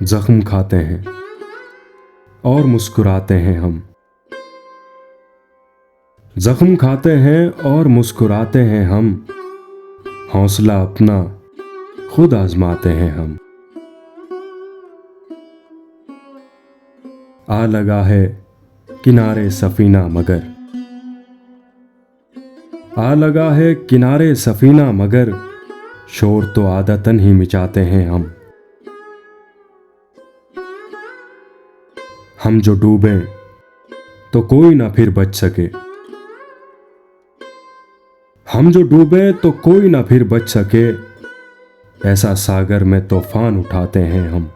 जख्म खाते हैं और मुस्कुराते हैं हम। जख्म खाते हैं और मुस्कुराते हैं हम। हौसला अपना खुद आजमाते हैं हम। आ लगा है किनारे सफीना मगर, आ लगा है किनारे सफीना मगर, शोर तो आदतन ही मिटाते हैं हम। हम जो डूबें तो कोई ना फिर बच सके, हम जो डूबें तो कोई ना फिर बच सके, ऐसा सागर में तूफान उठाते हैं हम।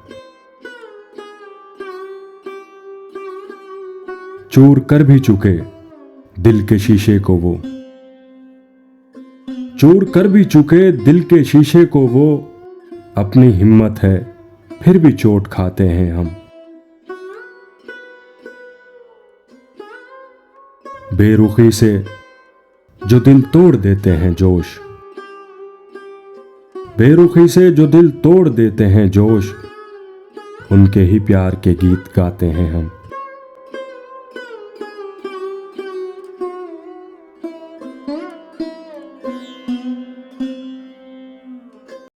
चूर कर भी चुके दिल के शीशे को वो, चूर कर भी चुके दिल के शीशे को वो, अपनी हिम्मत है फिर भी चोट खाते हैं हम। बेरुखी से जो दिल तोड़ देते हैं जोश, बेरुखी से जो दिल तोड़ देते हैं जोश, उनके ही प्यार के गीत गाते हैं हम।